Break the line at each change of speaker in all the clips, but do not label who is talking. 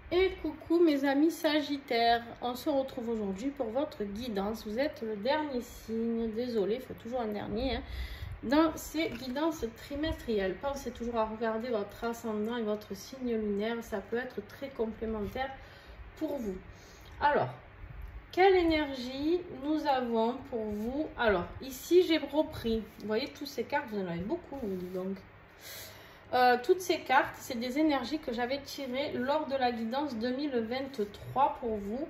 Et coucou mes amis Sagittaires, on se retrouve aujourd'hui pour votre guidance. Vous êtes le dernier signe, désolé, il faut toujours un dernier, hein, dans ces guidances trimestrielles. Pensez toujours à regarder votre ascendant et votre signe lunaire, ça peut être très complémentaire pour vous. Alors, quelle énergie nous avons pour vous? Alors, ici j'ai repris, vous voyez tous ces cartes, vous en avez beaucoup, vous dites donc. Toutes ces cartes, c'est des énergies que j'avais tirées lors de la guidance 2023 pour vous,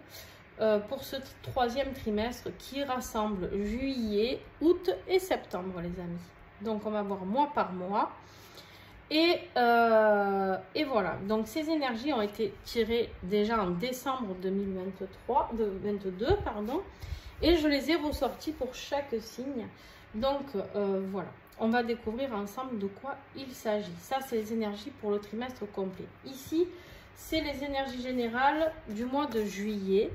pour ce troisième trimestre qui rassemble juillet, août et septembre, les amis. Donc, on va voir mois par mois. Et voilà, donc ces énergies ont été tirées déjà en décembre 2022, pardon, et je les ai ressorties pour chaque signe. Donc, voilà. On va découvrir ensemble de quoi il s'agit. Ça, c'est les énergies pour le trimestre complet. Ici, c'est les énergies générales du mois de juillet.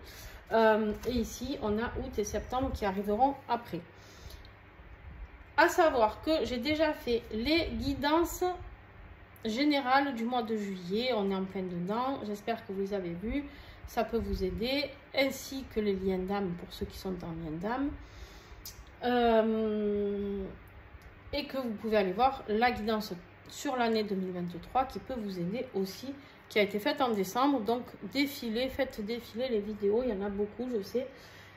Et ici, on a août et septembre qui arriveront après. À savoir que j'ai déjà fait les guidances générales du mois de juillet. On est en plein dedans. J'espère que vous les avez vues. Ça peut vous aider. Ainsi que les liens d'âme pour ceux qui sont en lien d'âme. Et que vous pouvez aller voir la guidance sur l'année 2023 qui peut vous aider aussi, qui a été faite en décembre. Donc faites défiler les vidéos, il y en a beaucoup, je sais,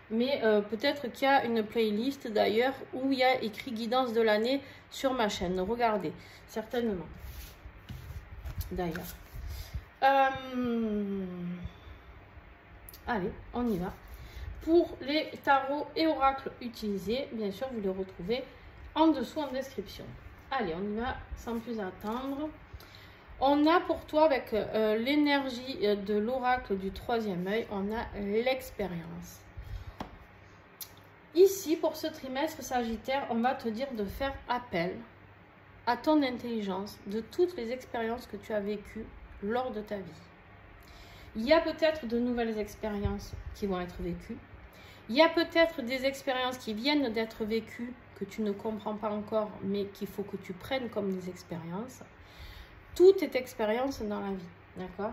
mais peut-être qu'il y a une playlist d'ailleurs où il y a écrit guidance de l'année sur ma chaîne. Regardez, certainement d'ailleurs. Allez, on y va. Pour les tarots et oracles utilisés, bien sûr, vous les retrouvez en dessous en description. Allez, on y va sans plus attendre. On a pour toi, avec l'énergie de l'oracle du troisième œil, on a l'expérience. Ici, pour ce trimestre Sagittaire, on va te dire de faire appel à ton intelligence de toutes les expériences que tu as vécues lors de ta vie. Il y a peut-être de nouvelles expériences qui vont être vécues. Il y a peut-être des expériences qui viennent d'être vécues que tu ne comprends pas encore, mais qu'il faut que tu prennes comme des expériences. Tout est expérience dans la vie, d'accord?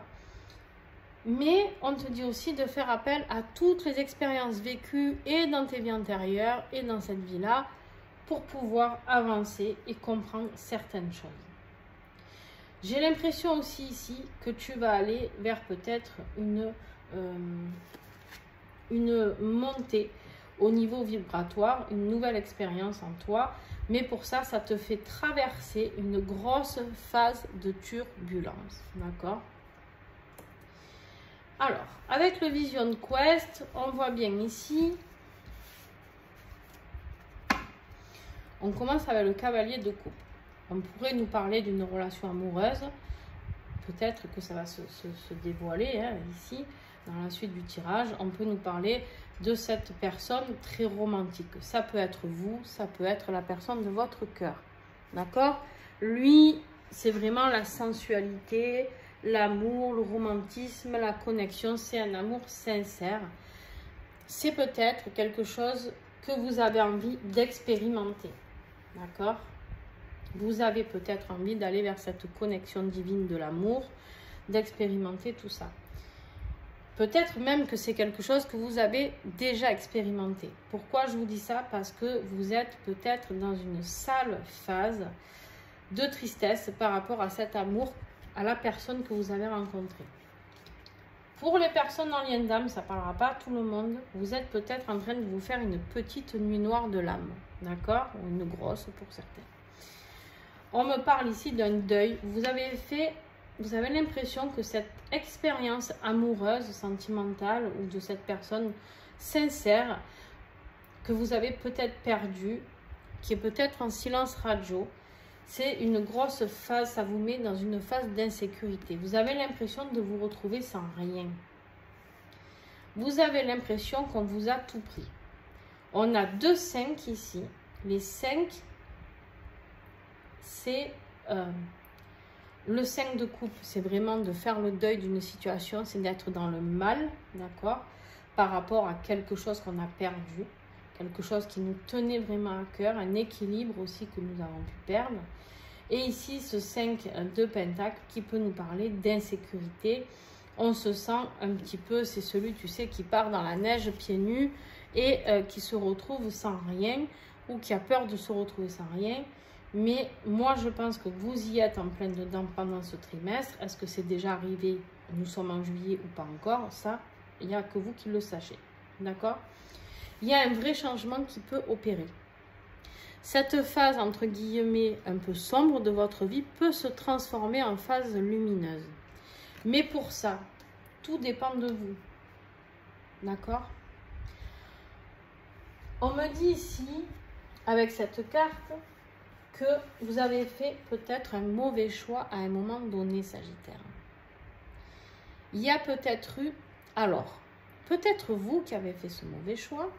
Mais on te dit aussi de faire appel à toutes les expériences vécues et dans tes vies antérieures et dans cette vie-là pour pouvoir avancer et comprendre certaines choses. J'ai l'impression aussi ici que tu vas aller vers peut-être une montée au niveau vibratoire, une nouvelle expérience en toi, mais pour ça, ça te fait traverser une grosse phase de turbulence, d'accord? Alors, avec le Vision Quest, on voit bien ici, on commence avec le cavalier de coupe. On pourrait nous parler d'une relation amoureuse, peut-être que ça va se dévoiler hein, ici, dans la suite du tirage. On peut nous parler de cette personne très romantique. Ça peut être vous, ça peut être la personne de votre cœur. D'accord? Lui, c'est vraiment la sensualité, l'amour, le romantisme, la connexion. C'est un amour sincère. C'est peut-être quelque chose que vous avez envie d'expérimenter. D'accord? Vous avez peut-être envie d'aller vers cette connexion divine de l'amour, d'expérimenter tout ça. Peut-être même que c'est quelque chose que vous avez déjà expérimenté. Pourquoi je vous dis ça? Parce que vous êtes peut-être dans une sale phase de tristesse par rapport à cet amour, à la personne que vous avez rencontrée. Pour les personnes en lien d'âme, ça ne parlera pas à tout le monde. Vous êtes peut-être en train de vous faire une petite nuit noire de l'âme. D'accord? Ou une grosse pour certains. On me parle ici d'un deuil. Vous avez l'impression que cette expérience amoureuse, sentimentale ou de cette personne sincère que vous avez peut-être perdue, qui est peut-être en silence radio, c'est une grosse phase, ça vous met dans une phase d'insécurité. Vous avez l'impression de vous retrouver sans rien. Vous avez l'impression qu'on vous a tout pris. On a 2 5 ici. Les 5, c'est... le 5 de coupe, c'est vraiment de faire le deuil d'une situation, c'est d'être dans le mal, d'accord, par rapport à quelque chose qu'on a perdu, quelque chose qui nous tenait vraiment à cœur, un équilibre aussi que nous avons pu perdre. Et ici, ce 5 de pentacle qui peut nous parler d'insécurité, on se sent un petit peu, c'est celui, tu sais, qui part dans la neige pieds nus et qui se retrouve sans rien ou qui a peur de se retrouver sans rien. Mais moi, je pense que vous y êtes en plein dedans pendant ce trimestre. Est-ce que c'est déjà arrivé? Nous sommes en juillet ou pas encore? Ça, il n'y a que vous qui le sachez. D'accord? Il y a un vrai changement qui peut opérer. Cette phase, entre guillemets, un peu sombre de votre vie peut se transformer en phase lumineuse. Mais pour ça, tout dépend de vous. D'accord? On me dit ici, avec cette carte, que vous avez fait peut-être un mauvais choix à un moment donné, Sagittaire. Il y a peut-être eu, alors, peut-être vous qui avez fait ce mauvais choix,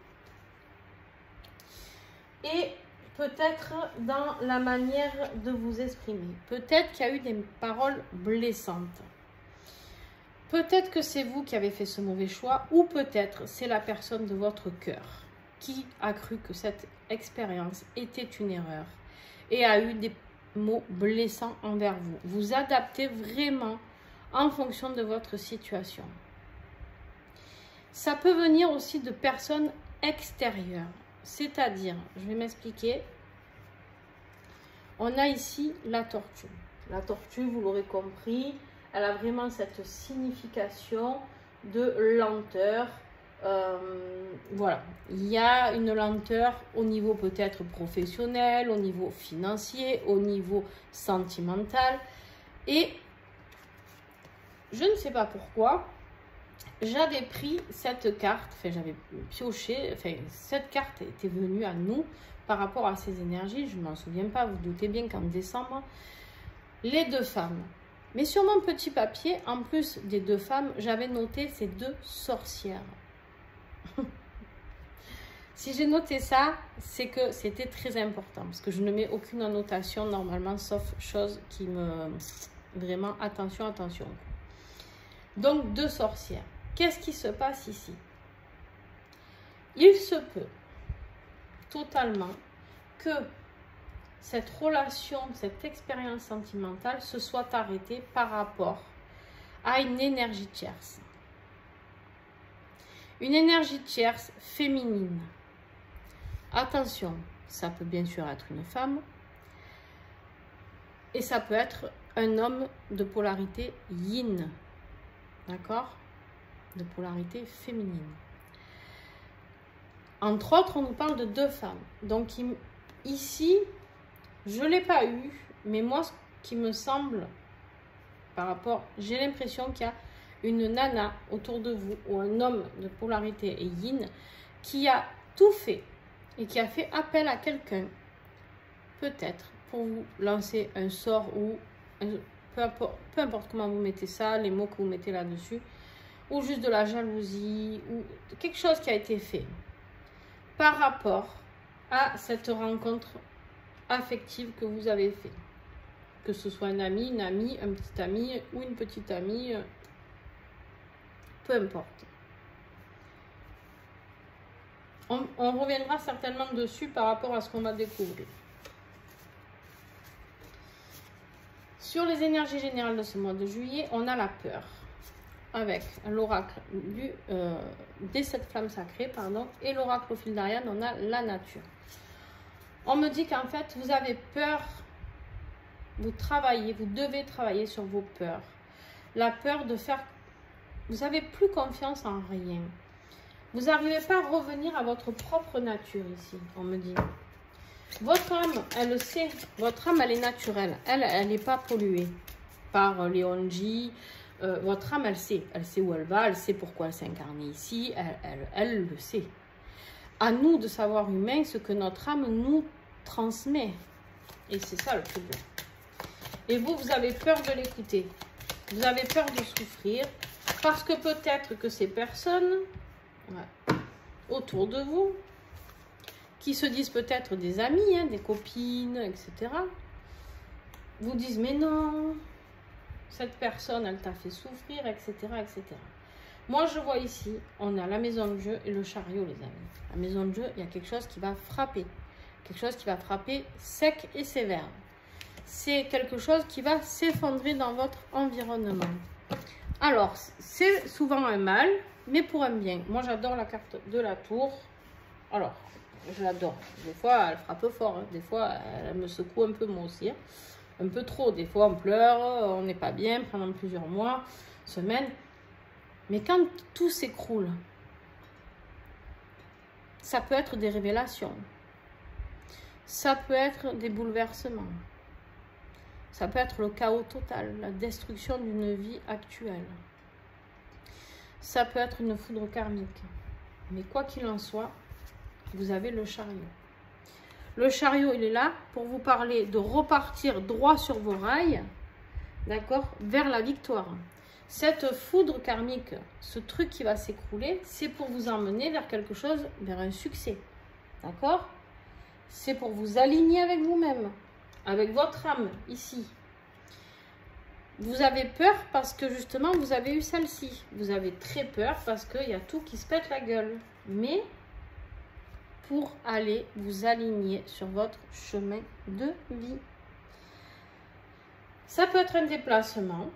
et peut-être dans la manière de vous exprimer. Peut-être qu'il y a eu des paroles blessantes. Peut-être que c'est vous qui avez fait ce mauvais choix, ou peut-être c'est la personne de votre cœur qui a cru que cette expérience était une erreur et a eu des mots blessants envers vous. Vous adaptez vraiment en fonction de votre situation. Ça peut venir aussi de personnes extérieures. C'est-à-dire, je vais m'expliquer. On a ici la tortue. La tortue, vous l'aurez compris, elle a vraiment cette signification de lenteur. Voilà, il y a une lenteur au niveau peut-être professionnel, au niveau financier, au niveau sentimental. Et je ne sais pas pourquoi, j'avais pris cette carte, enfin j'avais pioché, enfin cette carte était venue à nous par rapport à ces énergies. Je ne m'en souviens pas, vous doutez bien qu'en décembre, les deux femmes. Mais sur mon petit papier, en plus des deux femmes, j'avais noté ces deux sorcières. Si j'ai noté ça, c'est que c'était très important. Parce que je ne mets aucune annotation normalement, sauf chose qui me... Vraiment, attention, attention. Donc, deux sorcières. Qu'est-ce qui se passe ici? Il se peut totalement que cette relation, cette expérience sentimentale se soit arrêtée par rapport à une énergie tierce. Une énergie tierce féminine. Attention, ça peut bien sûr être une femme et ça peut être un homme de polarité yin. D'accord? De polarité féminine. Entre autres, on nous parle de deux femmes. Donc ici, je ne l'ai pas eu, mais moi, ce qui me semble, par rapport, j'ai l'impression qu'il y a une nana autour de vous, ou un homme de polarité yin, qui a tout fait, et qui a fait appel à quelqu'un, peut-être, pour vous lancer un sort, ou peu importe comment vous mettez ça, les mots que vous mettez là-dessus, ou juste de la jalousie, ou quelque chose qui a été fait, par rapport à cette rencontre affective que vous avez fait. Que ce soit un ami, une amie, un petit ami ou une petite amie, peu importe. On reviendra certainement dessus par rapport à ce qu'on va découvrir. Sur les énergies générales de ce mois de juillet, on a la peur. Avec l'oracle des 7 flammes sacrées, pardon, et l'oracle au fil d'Ariane, on a la nature. On me dit qu'en fait, vous avez peur, vous travaillez, vous devez travailler sur vos peurs. La peur de faire... Vous n'avez plus confiance en rien. Vous n'arrivez pas à revenir à votre propre nature ici, on me dit. Votre âme, elle le sait. Votre âme, elle est naturelle. Elle n'est pas polluée par les ONG. Votre âme, elle sait. Elle sait où elle va. Elle sait pourquoi elle s'est incarnée ici. Elle le sait. À nous de savoir humain ce que notre âme nous transmet. Et c'est ça le problème. Et vous, vous avez peur de l'écouter. Vous avez peur de souffrir. Parce que peut-être que ces personnes autour de vous, qui se disent peut-être des amis, hein, des copines, etc., vous disent, mais non, cette personne, elle t'a fait souffrir, etc., etc. Moi, je vois ici, on a la maison de jeu et le chariot, les amis. La maison de jeu, il y a quelque chose qui va frapper. Quelque chose qui va frapper sec et sévère. C'est quelque chose qui va s'effondrer dans votre environnement. Alors, c'est souvent un mal, mais pour un bien. Moi, j'adore la carte de la tour. Alors, je l'adore. Des fois, elle frappe fort. Hein. Des fois, elle me secoue un peu moi aussi. Hein. Un peu trop. Des fois, on pleure, on n'est pas bien pendant plusieurs mois, semaines. Mais quand tout s'écroule, ça peut être des révélations. Ça peut être des bouleversements. Ça peut être le chaos total, la destruction d'une vie actuelle. Ça peut être une foudre karmique. Mais quoi qu'il en soit, vous avez le chariot. Le chariot, il est là pour vous parler de repartir droit sur vos rails, d'accord, vers la victoire. Cette foudre karmique, ce truc qui va s'écrouler, c'est pour vous emmener vers quelque chose, vers un succès, d'accord? C'est pour vous aligner avec vous-même, avec votre âme, ici. Vous avez peur parce que justement, vous avez eu celle-ci. Vous avez très peur parce qu'il y a tout qui se pète la gueule. Mais pour aller vous aligner sur votre chemin de vie. Ça peut être un déplacement.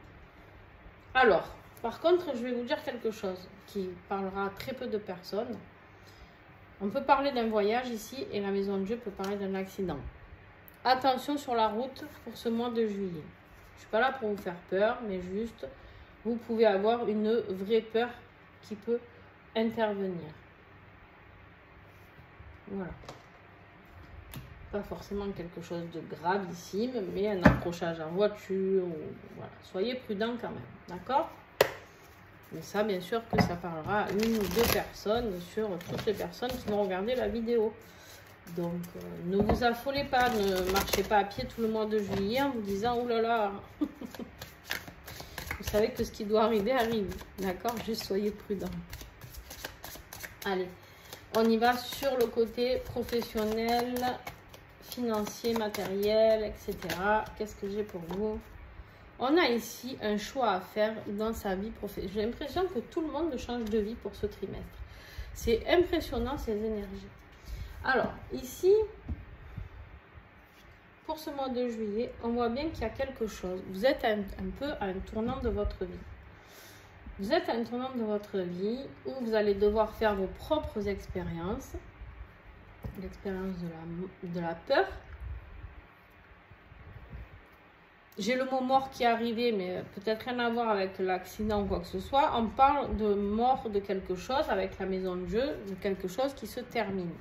Alors, par contre, je vais vous dire quelque chose qui parlera à très peu de personnes. On peut parler d'un voyage ici et la maison de Dieu peut parler d'un accident. Attention sur la route pour ce mois de juillet. Je ne suis pas là pour vous faire peur, mais juste, vous pouvez avoir une vraie peur qui peut intervenir. Voilà. Pas forcément quelque chose de gravissime, mais un accrochage en voiture. Ou, voilà. Soyez prudents quand même, d'accord? Mais ça, bien sûr que ça parlera à une ou deux personnes sur toutes les personnes qui vont regarder la vidéo. Donc, ne vous affolez pas, ne marchez pas à pied tout le mois de juillet en vous disant « Oh là là !» Vous savez que ce qui doit arriver, arrive. D'accord? Juste soyez prudents. Allez, on y va sur le côté professionnel, financier, matériel, etc. Qu'est-ce que j'ai pour vous? On a ici un choix à faire dans sa vie professionnelle. J'ai l'impression que tout le monde change de vie pour ce trimestre. C'est impressionnant ces énergies. Alors, ici, pour ce mois de juillet, on voit bien qu'il y a quelque chose. Vous êtes un peu à un tournant de votre vie. Vous êtes à un tournant de votre vie où vous allez devoir faire vos propres expériences. L'expérience de la peur. J'ai le mot mort qui est arrivé, mais peut-être rien à voir avec l'accident ou quoi que ce soit. On parle de mort de quelque chose avec la maison de jeu, de quelque chose qui se termine.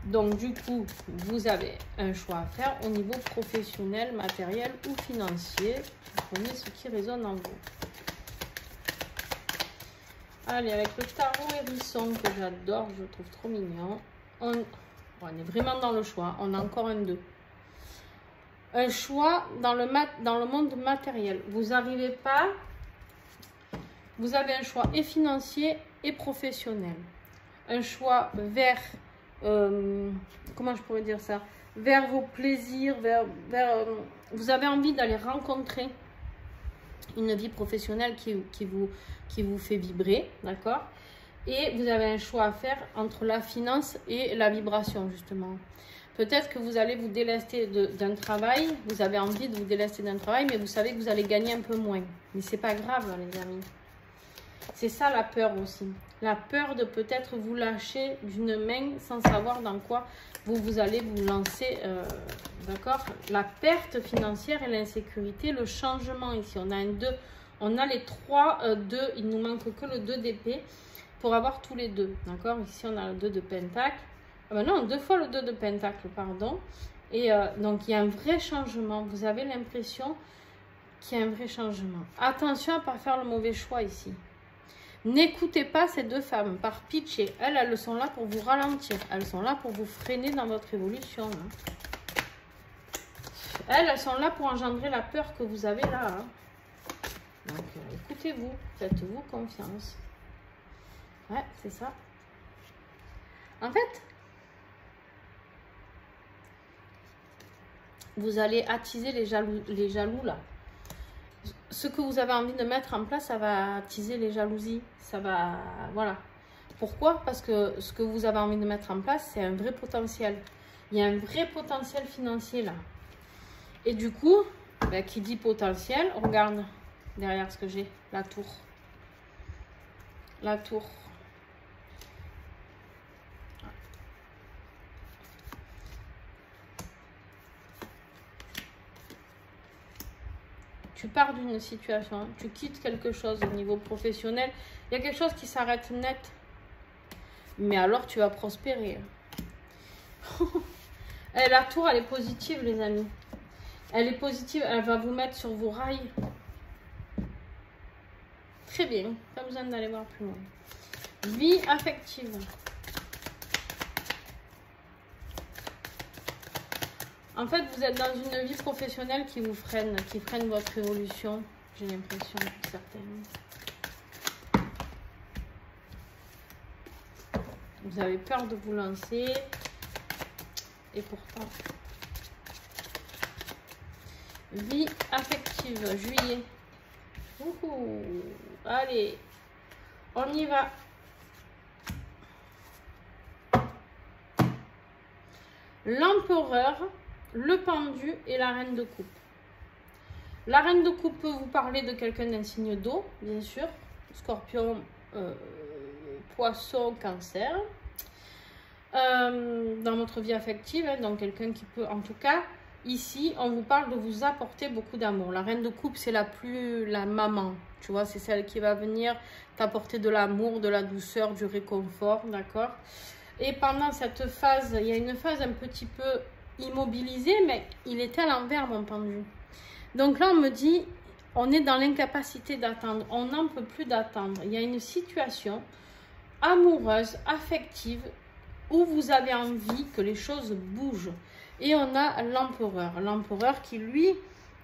Donc, du coup, vous avez un choix à faire au niveau professionnel, matériel ou financier. Vous prenez ce qui résonne en vous. Allez, avec le tarot hérisson que j'adore, je le trouve trop mignon. On est vraiment dans le choix. On a encore un 2. Un choix dans le monde matériel. Vous n'arrivez pas. Vous avez un choix et financier et professionnel. Un choix vers... comment je pourrais dire ça, vers vos plaisirs, vous avez envie d'aller rencontrer une vie professionnelle qui vous fait vibrer, d'accord? Et vous avez un choix à faire entre la finance et la vibration, justement. Peut-être que vous allez vous délester d'un travail, vous avez envie de vous délester d'un travail, mais vous savez que vous allez gagner un peu moins. Mais c'est pas grave, hein, les amis. C'est ça la peur aussi. La peur de peut-être vous lâcher d'une main sans savoir dans quoi vous allez vous lancer. D'accord? La perte financière et l'insécurité, le changement ici. On a un 2. On a les 3 2. Il nous manque que le 2 d'épée pour avoir tous les 2. D'accord? Ici, on a le 2 de pentacle. Ah ben non, 2 fois le 2 de pentacle, pardon. Et donc, il y a un vrai changement. Vous avez l'impression qu'il y a un vrai changement. Attention à ne pas faire le mauvais choix ici. N'écoutez pas ces 2 femmes par pitié. Elles sont là pour vous ralentir. Elles sont là pour vous freiner dans votre évolution. Hein. Elles sont là pour engendrer la peur que vous avez là. Hein. Donc, écoutez-vous. Faites-vous confiance. Ouais, c'est ça. En fait, vous allez attiser les jaloux là. Ce que vous avez envie de mettre en place, ça va attiser les jalousies. Ça va... Voilà. Pourquoi? Parce que ce que vous avez envie de mettre en place, c'est un vrai potentiel. Il y a un vrai potentiel financier là. Et du coup, ben, qui dit potentiel, regarde. derrière ce que j'ai. La tour. La tour. Tu pars d'une situation, tu quittes quelque chose au niveau professionnel. Il y a quelque chose qui s'arrête net. Mais alors, tu vas prospérer. La tour, elle est positive, les amis. Elle est positive, elle va vous mettre sur vos rails. Très bien, pas besoin d'aller voir plus loin. Vie affective. En fait, vous êtes dans une vie professionnelle qui vous freine, qui freine votre évolution. J'ai l'impression, certaines. Vous avez peur de vous lancer. Et pourtant... Vie affective, juillet. Ouhou. Allez, on y va. L'empereur, le pendu et la reine de coupe. La reine de coupe peut vous parler de quelqu'un d'un signe d'eau, bien sûr. Scorpion, poisson, cancer. Dans votre vie affective, hein, donc quelqu'un qui peut, en tout cas, ici, on vous parle de vous apporter beaucoup d'amour. La reine de coupe, c'est la maman, tu vois, c'est celle qui va venir t'apporter de l'amour, de la douceur, du réconfort, d'accord? Et pendant cette phase, il y a une phase un petit peu immobilisée, mais il est à l'envers, mon pendu. Donc là, on me dit, on est dans l'incapacité d'attendre, on n'en peut plus d'attendre. Il y a une situation amoureuse, affective, où vous avez envie que les choses bougent. Et on a l'empereur. L'empereur qui, lui,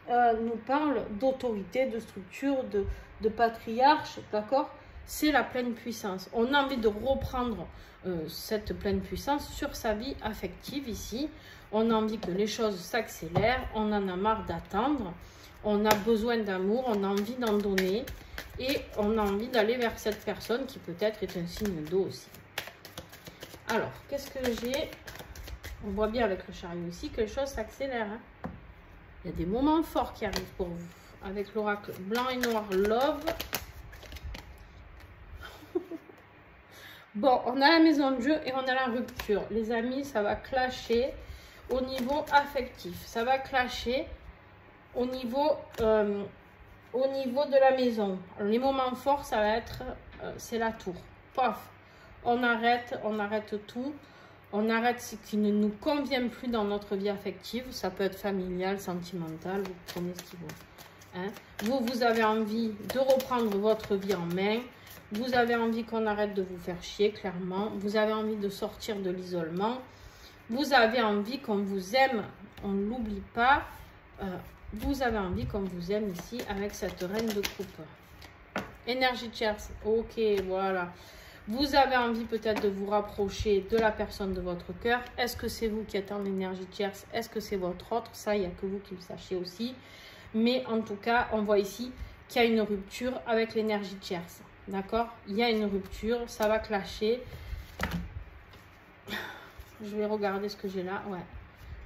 nous parle d'autorité, de structure, de patriarche, d'accord? C'est la pleine puissance. On a envie de reprendre cette pleine puissance sur sa vie affective ici. On a envie que les choses s'accélèrent. On en a marre d'attendre. On a besoin d'amour. On a envie d'en donner. Et on a envie d'aller vers cette personne qui peut-être est un signe d'eau aussi. Alors, qu'est-ce que j'ai? On voit bien avec le chariot ici que les choses s'accélèrent. Hein. Il y a des moments forts qui arrivent pour vous. Avec l'oracle blanc et noir love. Bon, on a la maison de jeu et on a la rupture. Les amis, ça va clasher au niveau affectif. Ça va clasher au niveau de la maison. Alors, les moments forts, ça va être, c'est la tour. Paf, on arrête tout. On arrête ce qui ne nous convient plus dans notre vie affective. Ça peut être familial, sentimental, vous prenez ce qu'il faut. Hein? Vous avez envie de reprendre votre vie en main. Vous avez envie qu'on arrête de vous faire chier, clairement. Vous avez envie de sortir de l'isolement. Vous avez envie qu'on vous aime. On ne l'oublie pas. Vous avez envie qu'on vous aime ici avec cette reine de coupe. Énergie tierce. Ok, voilà. Vous avez envie peut-être de vous rapprocher de la personne de votre cœur. Est-ce que c'est vous qui êtes en énergie tierce? Est-ce que c'est votre autre? Ça, il n'y a que vous qui le sachez aussi. Mais en tout cas, on voit ici qu'il y a une rupture avec l'énergie tierce. D'accord? Il y a une rupture, ça va clasher. Je vais regarder ce que j'ai là. Ouais.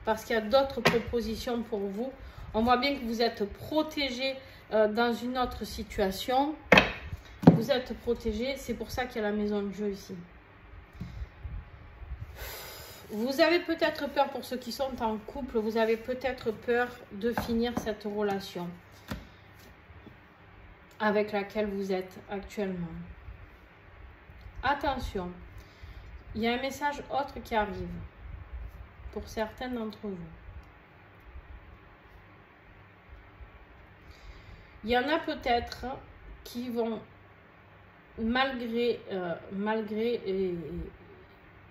Parce qu'il y a d'autres propositions pour vous. On voit bien que vous êtes protégé dans une autre situation. Vous êtes protégé, c'est pour ça qu'il y a la maison de jeu ici. Vous avez peut-être peur, pour ceux qui sont en couple, vous avez peut-être peur de finir cette relation avec laquelle vous êtes actuellement. Attention, il y a un message autre qui arrive pour certains d'entre vous. Il y en a peut-être qui vont malgré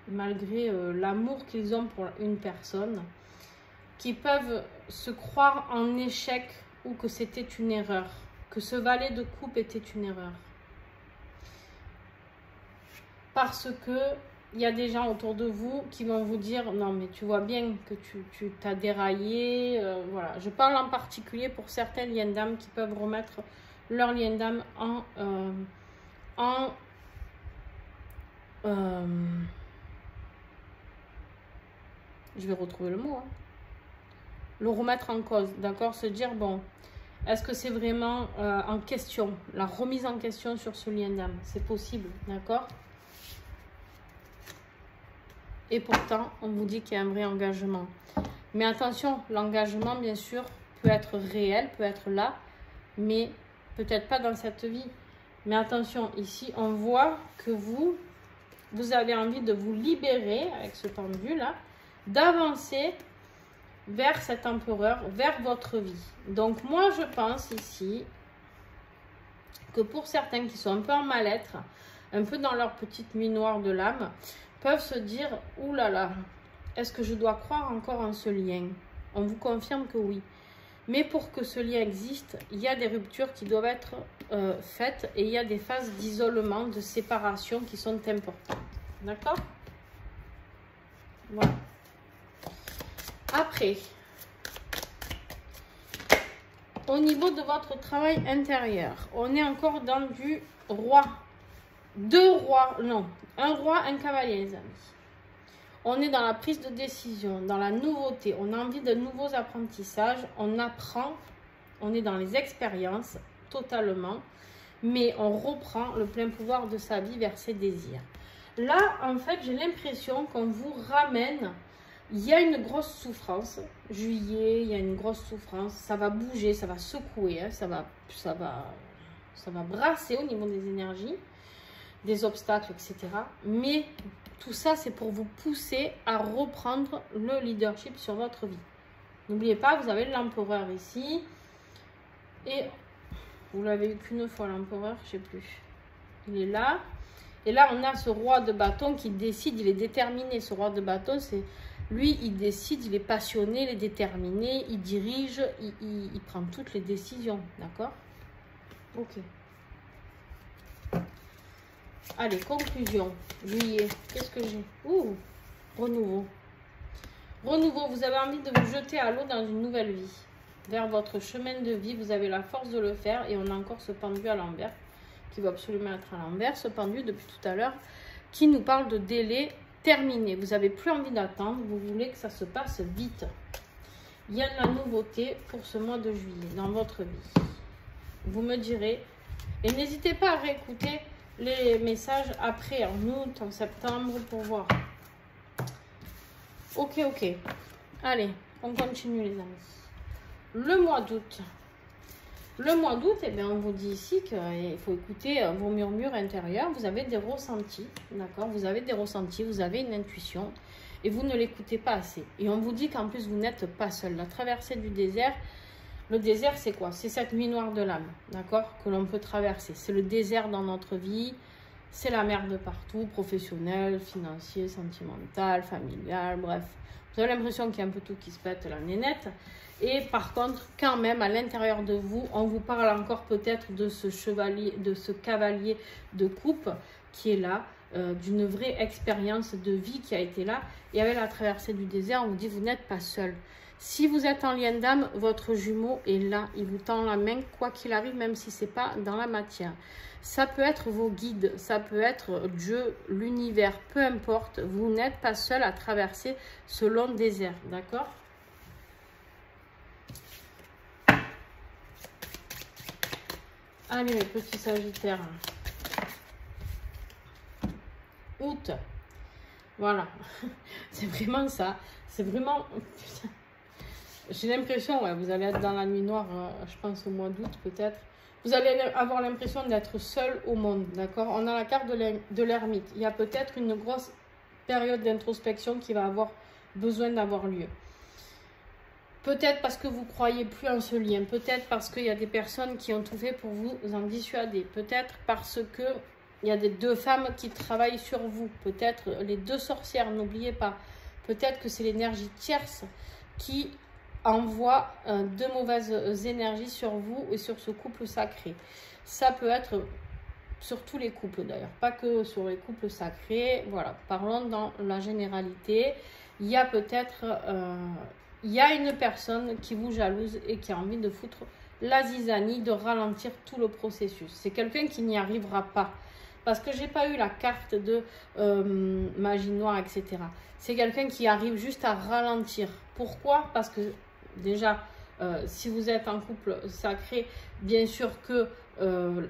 l'amour qu'ils ont pour une personne, qui peuvent se croire en échec ou que c'était une erreur, que ce valet de coupe était une erreur. Parce que il y a des gens autour de vous qui vont vous dire non mais tu vois bien que tu t'as déraillé, voilà. Je parle en particulier pour certaines liens d'âme qui peuvent remettre leur lien d'âme je vais retrouver le mot, hein. Le remettre en cause, d'accord, se dire bon, Est-ce que c'est vraiment en question, la remise en question sur ce lien d'âme? C'est possible, d'accord? Et pourtant, on vous dit qu'il y a un vrai engagement. Mais attention, l'engagement, bien sûr, peut être réel, peut être là, mais peut-être pas dans cette vie. Mais attention, ici, on voit que vous avez envie de vous libérer, avec ce pendu-là, d'avancer vers cet empereur, vers votre vie. Donc, moi, je pense ici que pour certains qui sont un peu en mal-être, un peu dans leur petite nuit noire de l'âme, peuvent se dire, ouh là là, est-ce que je dois croire encore en ce lien? On vous confirme que oui. Mais pour que ce lien existe, il y a des ruptures qui doivent être faites et il y a des phases d'isolement, de séparation qui sont importantes. D'accord? Voilà. Après, au niveau de votre travail intérieur, on est encore dans du roi. Deux rois, non, un roi, un cavalier, les amis. On est dans la prise de décision, dans la nouveauté. On a envie de nouveaux apprentissages. On apprend, on est dans les expériences totalement. Mais on reprend le plein pouvoir de sa vie vers ses désirs. Là, en fait, j'ai l'impression qu'on vous ramène. Il y a une grosse souffrance. Juillet, il y a une grosse souffrance. Ça va bouger, ça va secouer. Hein, ça va brasser au niveau des énergies, des obstacles, etc. Mais tout ça, c'est pour vous pousser à reprendre le leadership sur votre vie. N'oubliez pas, vous avez l'empereur ici. Et vous l'avez eu qu'une fois, l'empereur, je ne sais plus. Il est là. Et là, on a ce roi de bâton qui décide, il est déterminé. Ce roi de bâton, c'est lui, il décide, il est passionné, il est déterminé, il dirige, il prend toutes les décisions. D'accord? Ok. Allez, conclusion. Juillet, qu'est-ce que j'ai? Ouh, renouveau. Renouveau, vous avez envie de vous jeter à l'eau dans une nouvelle vie. Vers votre chemin de vie, vous avez la force de le faire. Et on a encore ce pendu à l'envers, qui va absolument être à l'envers. Ce pendu, depuis tout à l'heure, qui nous parle de délai terminé. Vous n'avez plus envie d'attendre, vous voulez que ça se passe vite. Il y a de la nouveauté pour ce mois de juillet dans votre vie. Vous me direz. Et n'hésitez pas à réécouter les messages après, en août, en septembre, pour voir. Ok, ok. Allez, on continue les amis. Le mois d'août. Le mois d'août, eh bien, on vous dit ici qu'il faut écouter vos murmures intérieurs. Vous avez des ressentis, d'accord? Vous avez des ressentis, vous avez une intuition et vous ne l'écoutez pas assez. Et on vous dit qu'en plus, vous n'êtes pas seul. La traversée du désert, le désert, c'est quoi? C'est cette nuit noire de l'âme, d'accord? Que l'on peut traverser. C'est le désert dans notre vie. C'est la mer de partout, professionnel, financier, sentimental, familial, bref. Vous avez l'impression qu'il y a un peu tout qui se pète la nénette. Et par contre, quand même, à l'intérieur de vous, on vous parle encore peut-être de ce chevalier, de ce cavalier de coupe qui est là, d'une vraie expérience de vie qui a été là. Et avec la traversée du désert, on vous dit, vous n'êtes pas seul. Si vous êtes en lien d'âme, votre jumeau est là. Il vous tend la main, quoi qu'il arrive, même si ce n'est pas dans la matière. Ça peut être vos guides, ça peut être Dieu, l'univers, peu importe. Vous n'êtes pas seul à traverser ce long désert, d'accord? Allez, les petits sagittaires. Août. Voilà. C'est vraiment ça. C'est vraiment... J'ai l'impression, ouais, vous allez être dans la nuit noire, je pense au mois d'août peut-être. Vous allez avoir l'impression d'être seul au monde, d'accord? On a la carte de l'ermite. Il y a peut-être une grosse période d'introspection qui va avoir besoin d'avoir lieu. Peut-être parce que vous ne croyez plus en ce lien. Peut-être parce qu'il y a des personnes qui ont tout fait pour vous en dissuader. Peut-être parce qu'il y a des deux femmes qui travaillent sur vous. Peut-être les deux sorcières, n'oubliez pas. Peut-être que c'est l'énergie tierce qui envoie de mauvaises énergies sur vous et sur ce couple sacré. Ça peut être sur tous les couples d'ailleurs, pas que sur les couples sacrés. Voilà, parlons dans la généralité. Il y a peut-être... il y a une personne qui vous jalouse et qui a envie de foutre la zizanie, de ralentir tout le processus. C'est quelqu'un qui n'y arrivera pas. Parce que j'ai pas eu la carte de magie noire, etc. C'est quelqu'un qui arrive juste à ralentir. Pourquoi? Parce que déjà, Si vous êtes en couple sacré, bien sûr que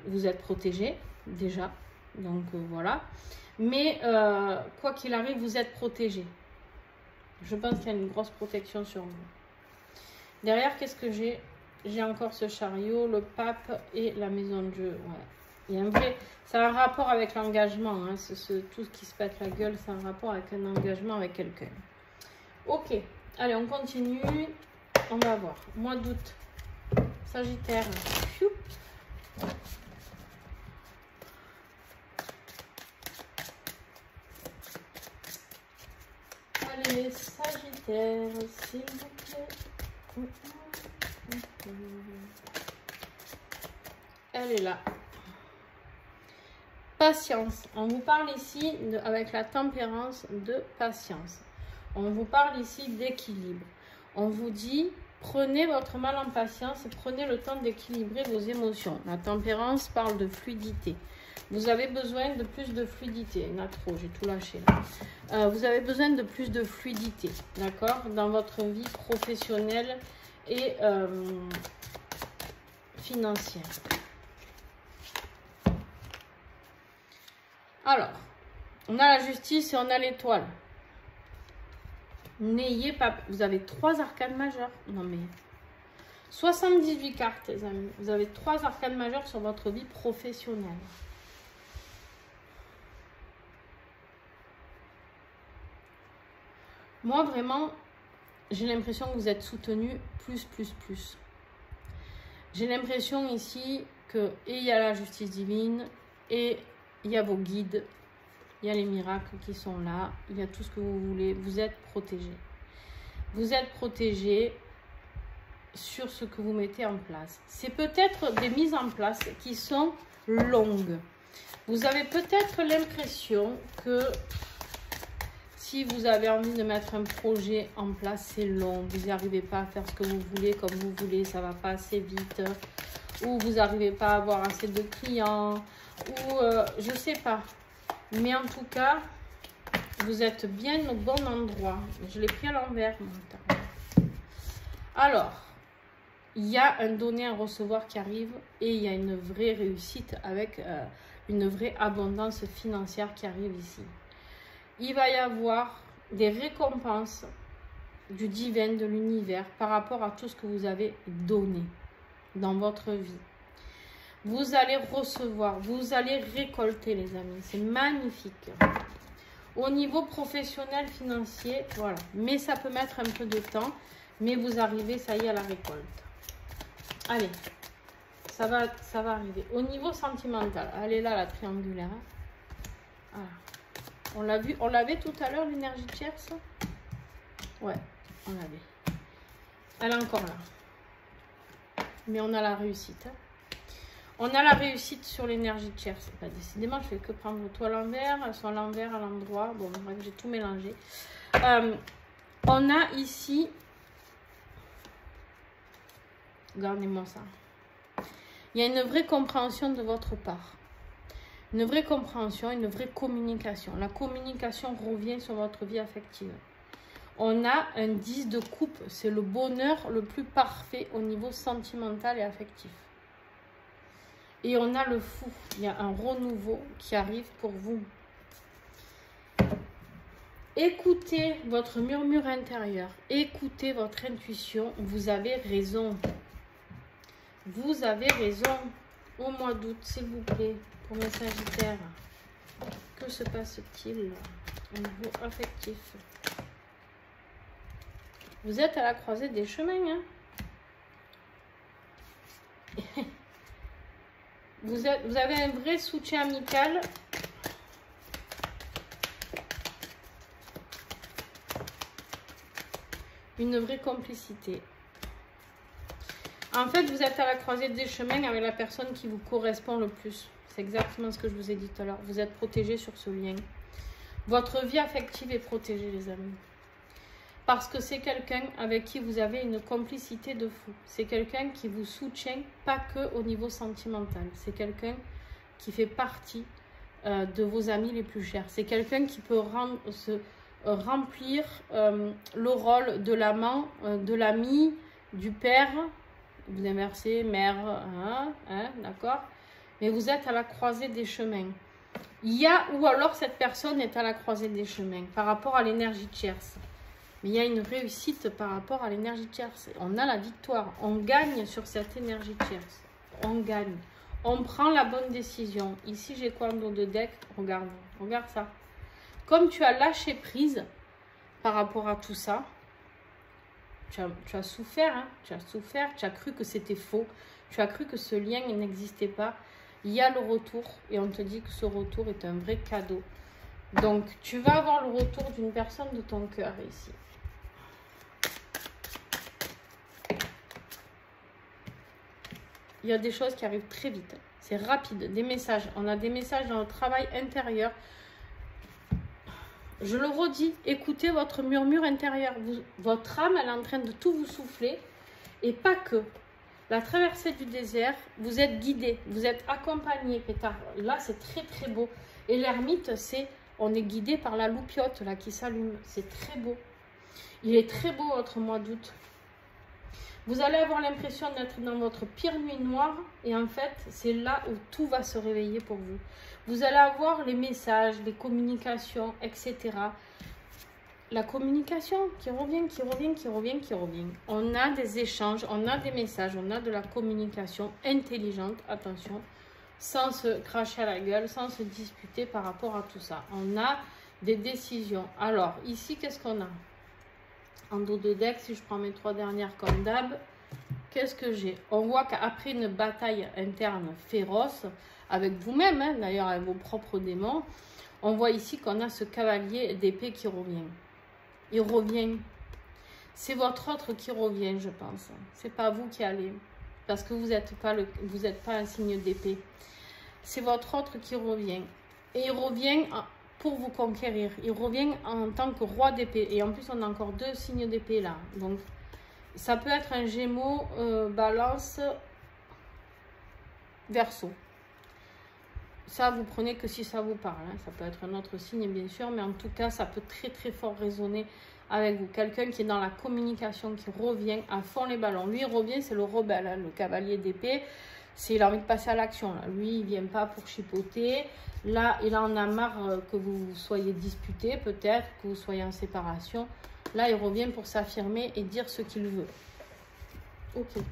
vous êtes protégé déjà. Donc voilà. Mais quoi qu'il arrive, vous êtes protégé. Je pense qu'il y a une grosse protection sur vous. Derrière, qu'est-ce que j'ai? J'ai encore ce chariot, le pape et la maison de jeu. Ouais. Il y a un vrai... Ça a un rapport avec l'engagement. Hein. Tout ce qui se pète la gueule, c'est un rapport avec un engagement avec quelqu'un. Ok. Allez, on continue. On va voir. Mois d'août. Sagittaire. Pfiou. Allez, Sagittaire, s'il vous plaît. Elle est là. Patience. On vous parle ici, avec la tempérance, de patience. On vous parle ici d'équilibre. On vous dit, prenez votre mal en patience et prenez le temps d'équilibrer vos émotions. La tempérance parle de fluidité. Vous avez besoin de plus de fluidité. Il y en a trop, j'ai tout lâché là. Vous avez besoin de plus de fluidité, d'accord, dans votre vie professionnelle et financière. Alors, on a la justice et on a l'étoile. N'ayez pas... Vous avez 3 arcanes majeures. Non mais... 78 cartes, les amis. Vous avez 3 arcanes majeures sur votre vie professionnelle. Moi, vraiment, j'ai l'impression que vous êtes soutenu plus. J'ai l'impression ici que il y a la justice divine et il y a vos guides, il y a les miracles qui sont là, il y a tout ce que vous voulez. Vous êtes protégé. Vous êtes protégé sur ce que vous mettez en place. C'est peut-être des mises en place qui sont longues. Vous avez peut-être l'impression que si vous avez envie de mettre un projet en place, c'est long. Vous n'arrivez pas à faire ce que vous voulez comme vous voulez. Ça ne va pas assez vite. Ou vous n'arrivez pas à avoir assez de clients. Ou je ne sais pas. Mais en tout cas, vous êtes bien au bon endroit. Je l'ai pris à l'envers. Alors, il y a un donner, un recevoir qui arrive. Et il y a une vraie réussite avec une vraie abondance financière qui arrive ici. Il va y avoir des récompenses du divin, de l'univers, par rapport à tout ce que vous avez donné dans votre vie. Vous allez recevoir, vous allez récolter, les amis. C'est magnifique. Au niveau professionnel, financier, voilà. Mais ça peut mettre un peu de temps. Mais vous arrivez, ça y est, à la récolte. Allez, ça va arriver. Au niveau sentimental, elle est là, la triangulaire. Voilà. On l'a vu, on l'avait tout à l'heure, l'énergie de Tierce. Ouais, on l'avait. Elle est encore là. Mais on a la réussite. Hein. On a la réussite sur l'énergie de Tierce. Bah, décidément, je fais que prendre tout à l'envers. Elles sont à l'envers, à l'endroit. Bon, bref, j'ai tout mélangé. On a ici... Regardez-moi ça. Il y a une vraie compréhension de votre part. Une vraie compréhension, une vraie communication. La communication revient sur votre vie affective. On a un 10 de coupe. C'est le bonheur le plus parfait au niveau sentimental et affectif. Et on a le fou. Il y a un renouveau qui arrive pour vous. Écoutez votre murmure intérieur. Écoutez votre intuition. Vous avez raison. Vous avez raison. Au mois d'août, s'il vous plaît. Pour mes Sagittaires, que se passe-t-il au niveau affectif? Vous êtes à la croisée des chemins. Hein. Vous avez un vrai soutien amical. Une vraie complicité. En fait, vous êtes à la croisée des chemins avec la personne qui vous correspond le plus. C'est exactement ce que je vous ai dit tout à l'heure. Vous êtes protégé sur ce lien. Votre vie affective est protégée, les amis. Parce que c'est quelqu'un avec qui vous avez une complicité de fou. C'est quelqu'un qui vous soutient, pas que au niveau sentimental. C'est quelqu'un qui fait partie de vos amis les plus chers. C'est quelqu'un qui peut remplir le rôle de l'amant, de l'ami du père, vous inversez, mère, d'accord? Mais vous êtes à la croisée des chemins. Il y a, ou alors cette personne est à la croisée des chemins par rapport à l'énergie tierce. Mais il y a une réussite par rapport à l'énergie tierce. On a la victoire. On gagne sur cette énergie tierce. On gagne. On prend la bonne décision. Ici, j'ai quoi en dos de deck? Regarde. Regarde ça. Comme tu as lâché prise par rapport à tout ça, tu as souffert. Hein, tu as souffert. Tu as cru que c'était faux. Tu as cru que ce lien n'existait pas. Il y a le retour. Et on te dit que ce retour est un vrai cadeau. Donc, tu vas avoir le retour d'une personne de ton cœur ici. Il y a des choses qui arrivent très vite. C'est rapide. Des messages. On a des messages dans le travail intérieur. Je le redis. Écoutez votre murmure intérieur. Votre âme, elle est en train de tout vous souffler. Et pas que. La traversée du désert, vous êtes guidé. Vous êtes accompagné, pétard. Là, c'est très, très beau. Et l'ermite, c'est... On est guidé par la loupiote, là, qui s'allume. C'est très beau. Il est très beau, votre mois d'août. Vous allez avoir l'impression d'être dans votre pire nuit noire et en fait, c'est là où tout va se réveiller pour vous. Vous allez avoir les messages, les communications, etc. La communication qui revient, qui revient, qui revient, qui revient. On a des échanges, on a des messages, on a de la communication intelligente, attention, sans se cracher à la gueule, sans se disputer par rapport à tout ça. On a des décisions. Alors, ici, qu'est-ce qu'on a ? En dos de deck, si je prends mes 3 dernières comme d'hab, qu'est-ce que j'ai? On voit qu'après une bataille interne féroce, avec vous-même, hein, d'ailleurs avec vos propres démons, on voit ici qu'on a ce cavalier d'épée qui revient. Il revient. C'est votre autre qui revient, je pense. C'est pas vous qui allez, parce que vous n'êtes pas un signe d'épée. C'est votre autre qui revient. Et il revient... pour vous conquérir. Il revient en tant que roi d'épée. Et en plus, on a encore 2 signes d'épée là. Donc, ça peut être un Gémeaux, Balance, Verseau. Ça, vous prenez que si ça vous parle. Hein. Ça peut être un autre signe, bien sûr. Mais en tout cas, ça peut très, très fort résonner avec vous. Quelqu'un qui est dans la communication, qui revient à fond les ballons. Lui, il revient, c'est le rebelle, hein, le cavalier d'épée. Il a envie de passer à l'action. Lui, il ne vient pas pour chipoter. Là, il en a marre que vous soyez disputé, peut-être, que vous soyez en séparation. Là, il revient pour s'affirmer et dire ce qu'il veut. Ok.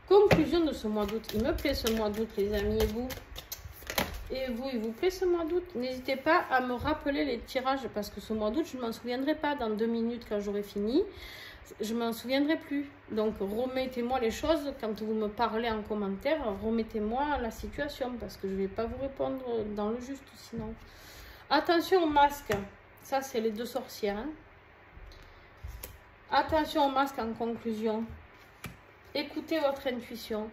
Conclusion de ce mois d'août. Il me plaît ce mois d'août, les amis, et vous? Et vous, il vous plaît ce mois d'août? N'hésitez pas à me rappeler les tirages, parce que ce mois d'août, je ne m'en souviendrai pas dans 2 minutes quand j'aurai fini. Je ne m'en souviendrai plus. Donc, remettez-moi les choses. Quand vous me parlez en commentaire, remettez-moi la situation. Parce que je ne vais pas vous répondre dans le juste sinon. Attention au masque. Ça, c'est les 2 sorcières. Hein. Attention au masque en conclusion. Écoutez votre intuition.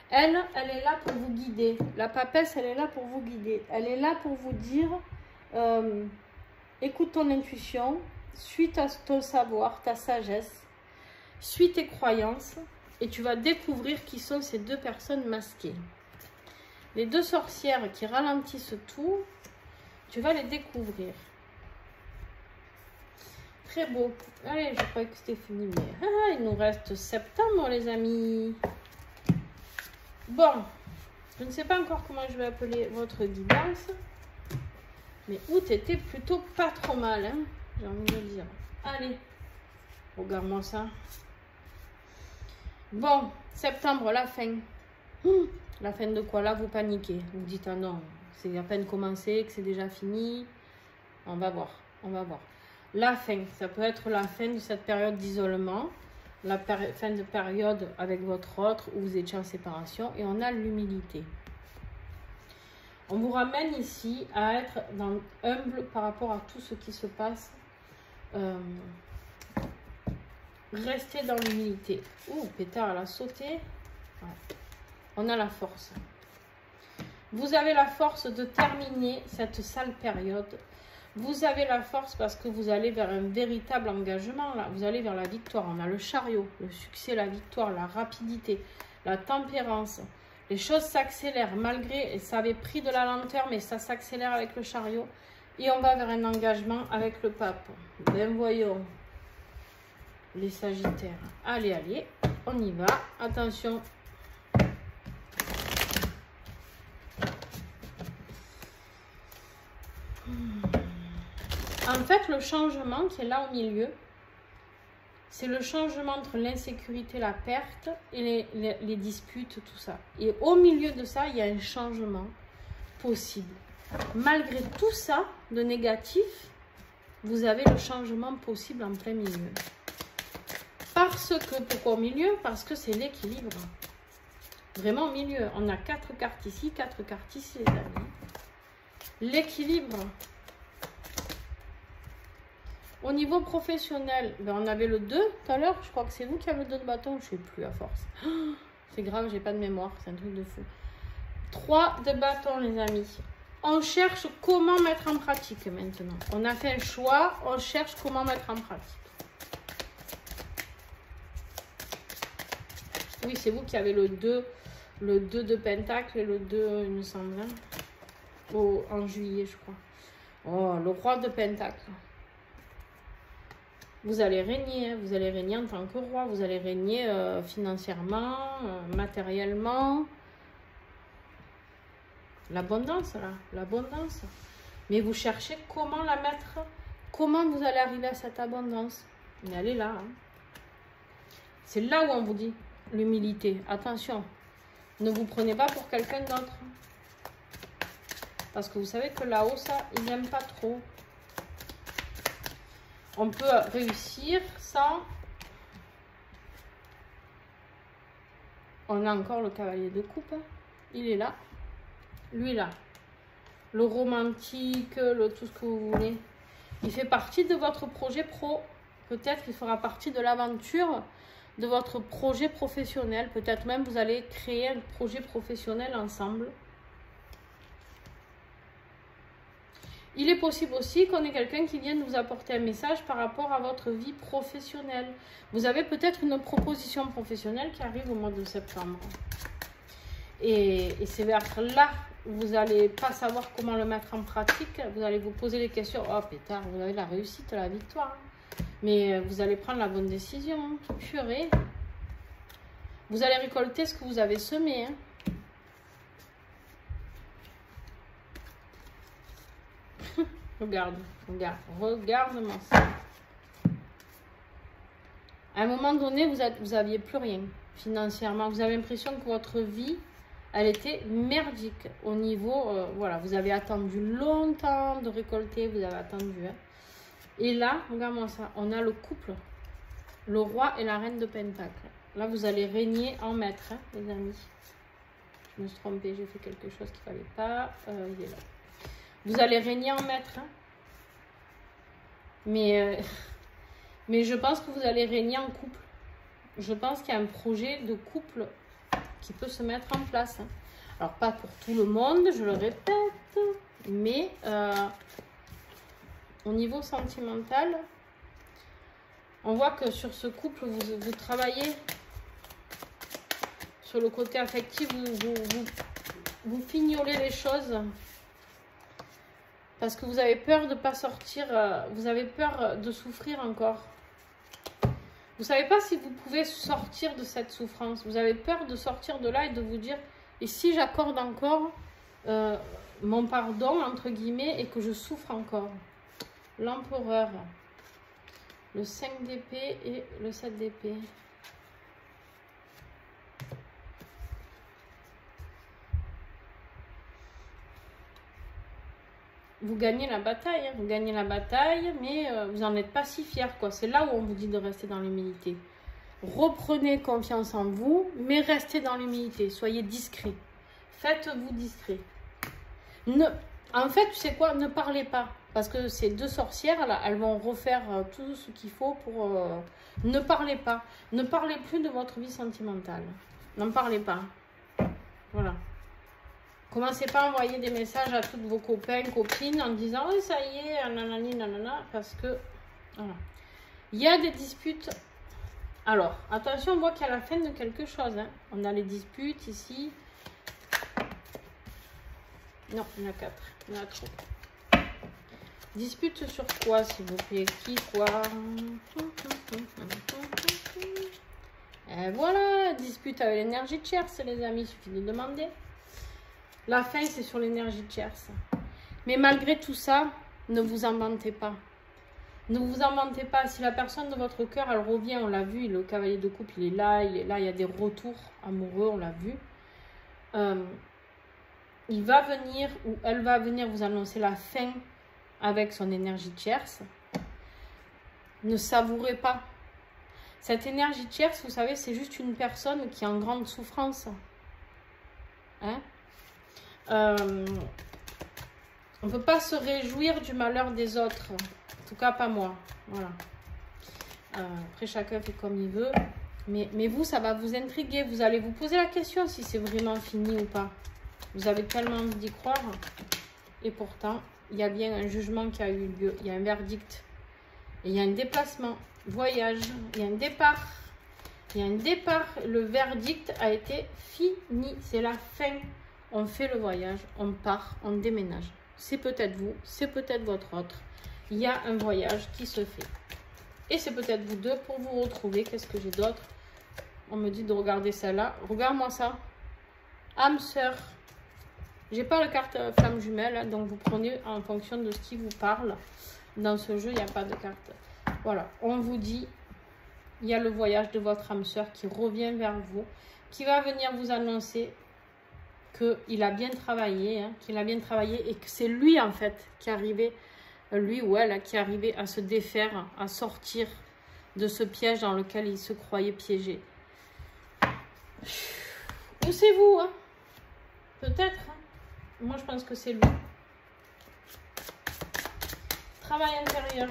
Elle est là pour vous guider. La papesse, elle est là pour vous guider. Elle est là pour vous dire, écoute ton intuition. Suis ton savoir, ta sagesse, suis tes croyances et tu vas découvrir qui sont ces 2 personnes masquées. Les 2 sorcières qui ralentissent tout, tu vas les découvrir. Très beau. Allez, je croyais que c'était fini, mais il nous reste septembre, les amis. Bon, je ne sais pas encore comment je vais appeler votre guidance, mais août était plutôt pas trop mal, hein. J'ai envie de dire. Allez, regarde-moi ça. Bon, septembre, la fin. La fin de quoi? Là, vous paniquez. Vous dites, ah non, c'est à peine commencé, que c'est déjà fini. On va voir, on va voir. La fin, ça peut être la fin de cette période d'isolement. La fin de période avec votre autre où vous étiez en séparation. Et on a l'humilité. On vous ramène ici à être humble par rapport à tout ce qui se passe. Restez dans l'humilité. Ouh, pétard, elle a sauté. Ouais. On a la force. Vous avez la force de terminer cette sale période. Vous avez la force parce que vous allez vers un véritable engagement. Là. Vous allez vers la victoire. On a le chariot, le succès, la victoire, la rapidité, la tempérance. Les choses s'accélèrent malgré, et ça avait pris de la lenteur, mais ça s'accélère avec le chariot. Et on va vers un engagement avec le pape. Ben voyons. les Sagittaires. Allez, allez, on y va. Attention. En fait, le changement qui est là au milieu, c'est le changement entre l'insécurité, la perte et les disputes, tout ça. Et au milieu de ça, il y a un changement possible. Malgré tout ça de négatif, vous avez le changement possible en plein milieu. Parce que, pourquoi au milieu? Parce que c'est l'équilibre. Vraiment au milieu. On a 4 cartes ici, 4 cartes ici, les amis. L'équilibre. Au niveau professionnel, ben on avait le 2 tout à l'heure. Je crois que c'est vous qui avez le 2 de bâton. Je ne sais plus à force. C'est grave, j'ai pas de mémoire. C'est un truc de fou. 3 de bâton, les amis. On cherche comment mettre en pratique maintenant. On a fait un choix. On cherche comment mettre en pratique. Oui, c'est vous qui avez le 2 de pentacle et le 2, il me semble. Hein, en juillet, je crois. Oh, le roi de pentacle. Vous allez régner, hein, vous allez régner en tant que roi, vous allez régner financièrement, matériellement. L'abondance, là, l'abondance. Mais vous cherchez comment la mettre, comment vous allez arriver à cette abondance. Mais elle est là. Hein. C'est là où on vous dit l'humilité. Attention, ne vous prenez pas pour quelqu'un d'autre. Parce que vous savez que là-haut, ça, ils n'aiment pas trop. On peut réussir sans... On a encore le cavalier de coupe. Il est là. Lui, là. Le romantique, tout ce que vous voulez. Il fait partie de votre projet pro. Peut-être qu'il fera partie de l'aventure de votre projet professionnel. Peut-être même vous allez créer un projet professionnel ensemble. Il est possible aussi qu'on ait quelqu'un qui vienne vous apporter un message par rapport à votre vie professionnelle. Vous avez peut-être une proposition professionnelle qui arrive au mois de septembre. Et c'est vers là où vous n'allez pas savoir comment le mettre en pratique. Vous allez vous poser les questions. Oh pétard, vous avez la réussite, la victoire. Mais vous allez prendre la bonne décision. Purée. Vous allez récolter ce que vous avez semé. Hein. Regarde, regarde, regarde-moi ça. À un moment donné, vous n'aviez plus rien financièrement. Vous avez l'impression que votre vie, elle était merdique au niveau... voilà, vous avez attendu longtemps de récolter, vous avez attendu. Hein. Et là, regarde-moi ça, on a le couple, le roi et la reine de pentacle. Là, vous allez régner en maître, hein, les amis. Je me suis trompée, j'ai fait quelque chose qu'il ne fallait pas. Il est là. Vous allez régner en maître. Hein. Mais je pense que vous allez régner en couple. Je pense qu'il y a un projet de couple qui peut se mettre en place. Hein. Alors, pas pour tout le monde, je le répète. Mais au niveau sentimental, on voit que sur ce couple, vous travaillez sur le côté affectif. Vous fignolez les choses. Parce que vous avez peur de ne pas sortir, vous avez peur de souffrir encore. Vous ne savez pas si vous pouvez sortir de cette souffrance. Vous avez peur de sortir de là et de vous dire, et si j'accorde encore mon pardon, entre guillemets, et que je souffre encore. L'empereur, le 5 d'épée et le 7 d'épée. Vous gagnez la bataille, hein, vous gagnez la bataille, mais vous n'en êtes pas si fiers, quoi. C'est là où on vous dit de rester dans l'humilité. Reprenez confiance en vous, mais restez dans l'humilité. Soyez discret. Faites-vous discret. En fait, tu sais quoi? Ne parlez pas. Parce que ces deux sorcières, là, elles vont refaire tout ce qu'il faut pour... Ne parlez pas. Ne parlez plus de votre vie sentimentale. N'en parlez pas. Voilà. Commencez pas à envoyer des messages à toutes vos copains, copines en disant « Oui, ça y est, nanani, nanana », parce que, voilà. Il y a des disputes. Alors, attention, on voit qu'il y a la fin de quelque chose. Hein. On a les disputes ici. Non, il y en a 4. Il y en a trop. Dispute sur quoi, s'il vous plaît? Qui, quoi? Et voilà, dispute avec l'énergie tierce, les amis, il suffit de demander. La fin, c'est sur l'énergie tierce. Mais malgré tout ça, ne vous en mentez pas. Ne vous en mentez pas. Si la personne de votre cœur, elle revient, on l'a vu, le cavalier de coupe, il est là, il y a des retours amoureux, on l'a vu. Il va venir, ou elle va venir vous annoncer la fin avec son énergie tierce. Ne savourez pas. Cette énergie tierce, vous savez, c'est juste une personne qui est en grande souffrance. Hein? On ne peut pas se réjouir du malheur des autres. En tout cas, pas moi. Voilà. Après, chacun fait comme il veut. Mais vous, ça va vous intriguer. Vous allez vous poser la question si c'est vraiment fini ou pas. Vous avez tellement envie d'y croire. Et pourtant, il y a bien un jugement qui a eu lieu. Il y a un verdict. Et il y a un déplacement. Voyage. Il y a un départ. Il y a un départ. Le verdict a été fini. C'est la fin. On fait le voyage. On part. On déménage. C'est peut-être vous. C'est peut-être votre autre. Il y a un voyage qui se fait. Et c'est peut-être vous deux pour vous retrouver. Qu'est-ce que j'ai d'autre? On me dit de regarder celle-là. Regarde-moi ça. Âme sœur. J'ai pas la carte flamme jumelle. Hein, donc vous prenez en fonction de ce qui vous parle. Dans ce jeu, il n'y a pas de carte. Voilà. On vous dit, il y a le voyage de votre âme sœur qui revient vers vous. Qui va venir vous annoncer qu'il a bien travaillé. Hein, qu'il a bien travaillé. Et que c'est lui en fait qui est arrivé. Lui ou elle qui est arrivé à se défaire, à sortir de ce piège dans lequel il se croyait piégé. Ou c'est vous, hein? Peut-être. Hein? Moi, je pense que c'est lui. Travail intérieur.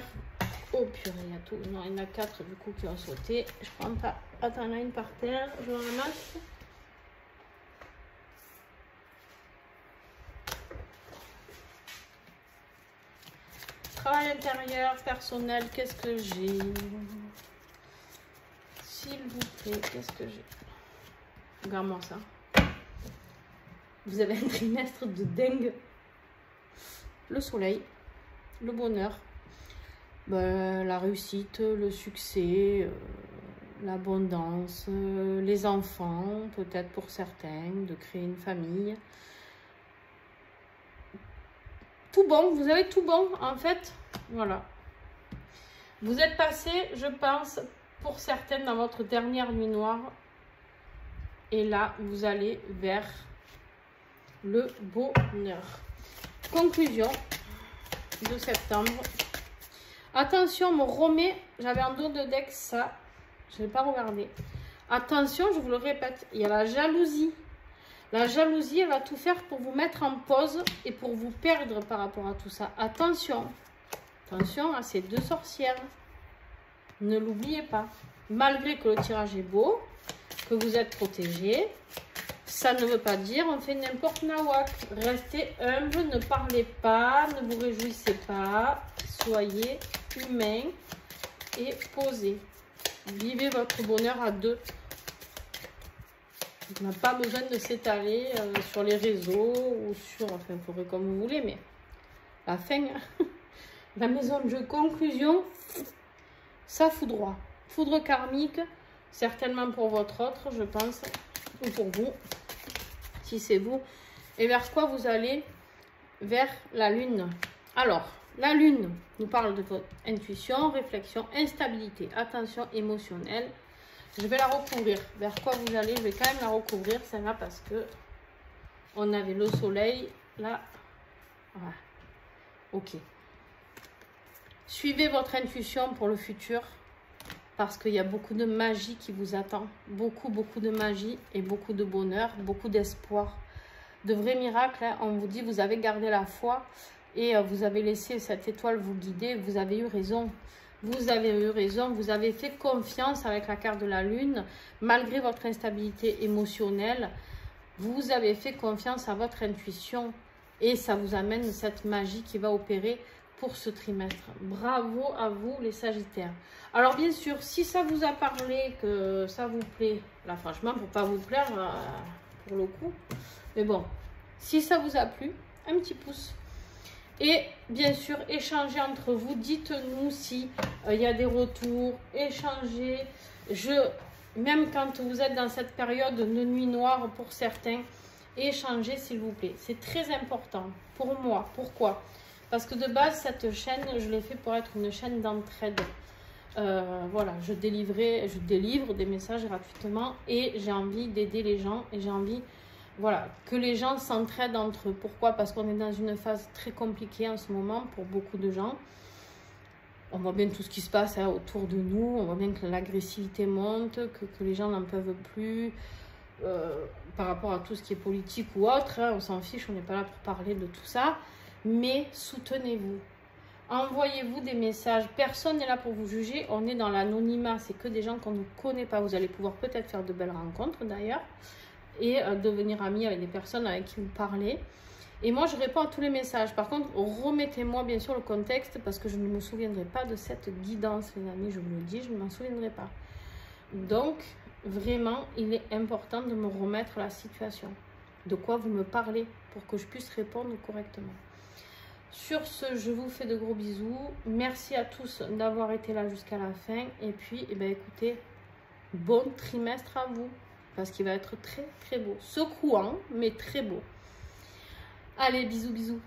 Oh purée, il y a tout. Non, il y en a 4 du coup qui ont sauté. Je prends pas. Attends, il y en a une par terre. Je ramasse. Travail intérieur, personnel, qu'est-ce que j'ai? S'il vous plaît, qu'est-ce que j'ai? Regarde-moi ça. Vous avez un trimestre de dingue. Le soleil, le bonheur, la réussite, le succès, l'abondance, les enfants, peut-être pour certains, de créer une famille. Tout bon, vous avez tout bon en fait, voilà. Vous êtes passé, je pense, pour certaines dans votre dernière nuit noire. Et là, vous allez vers le bonheur. Conclusion de septembre. Attention, me remet, j'avais un dos de deck, ça, je n'ai pas regardé. Attention, je vous le répète, il y a la jalousie. La jalousie, elle va tout faire pour vous mettre en pause et pour vous perdre par rapport à tout ça. Attention, attention à ces deux sorcières. Ne l'oubliez pas. Malgré que le tirage est beau, que vous êtes protégé, ça ne veut pas dire on fait n'importe nawak. Restez humble, ne parlez pas, ne vous réjouissez pas. Soyez humain et posé. Vivez votre bonheur à deux. On n'a pas besoin de s'étaler sur les réseaux ou sur, enfin, vous ferez comme vous voulez, mais la fin, la maison de jeu conclusion, ça foudroie. Foudre karmique, certainement pour votre autre, je pense, ou pour vous, si c'est vous. Et vers quoi vous allez? Vers la lune. Alors, la lune nous parle de votre intuition, réflexion, instabilité, attention émotionnelle. Je vais la recouvrir. Vers quoi vous allez? Je vais quand même la recouvrir, celle-là, parce que on avait le soleil, là. Voilà. Ok. Suivez votre intuition pour le futur, parce qu'il y a beaucoup de magie qui vous attend. Beaucoup, beaucoup de magie et beaucoup de bonheur, beaucoup d'espoir. De vrais miracles, hein. On vous dit, vous avez gardé la foi et vous avez laissé cette étoile vous guider. Vous avez eu raison. Vous avez eu raison, vous avez fait confiance avec la carte de la lune, malgré votre instabilité émotionnelle, vous avez fait confiance à votre intuition et ça vous amène cette magie qui va opérer pour ce trimestre. Bravo à vous les Sagittaires. Alors bien sûr, si ça vous a parlé, que ça vous plaît, là franchement, pour pas vous plaire, pour le coup, mais bon, si ça vous a plu, un petit pouce. Et bien sûr, échangez entre vous. Dites-nous si il y a des retours. Échangez. Même quand vous êtes dans cette période de nuit noire pour certains, échangez s'il vous plaît. C'est très important pour moi. Pourquoi? Parce que de base, cette chaîne, je l'ai fait pour être une chaîne d'entraide. Voilà, je délivre des messages gratuitement et j'ai envie d'aider les gens et j'ai envie, voilà, que les gens s'entraident entre eux. Pourquoi? Parce qu'on est dans une phase très compliquée en ce moment pour beaucoup de gens. On voit bien tout ce qui se passe autour de nous. On voit bien que l'agressivité monte, que les gens n'en peuvent plus par rapport à tout ce qui est politique ou autre. On s'en fiche, on n'est pas là pour parler de tout ça. Mais soutenez-vous. Envoyez-vous des messages. Personne n'est là pour vous juger. On est dans l'anonymat. C'est que des gens qu'on ne connaît pas. Vous allez pouvoir peut-être faire de belles rencontres d'ailleurs. Et devenir amis avec des personnes avec qui vous parlez. Et moi, je réponds à tous les messages. Par contre, remettez-moi bien sûr le contexte parce que je ne me souviendrai pas de cette guidance, les amis. Je vous le dis, je ne m'en souviendrai pas. Donc, vraiment, il est important de me remettre la situation. De quoi vous me parlez pour que je puisse répondre correctement. Sur ce, je vous fais de gros bisous. Merci à tous d'avoir été là jusqu'à la fin. Et puis, eh bien, écoutez, bon trimestre à vous. Parce qu'il va être très, très beau. Secouant, mais très beau. Allez, bisous, bisous.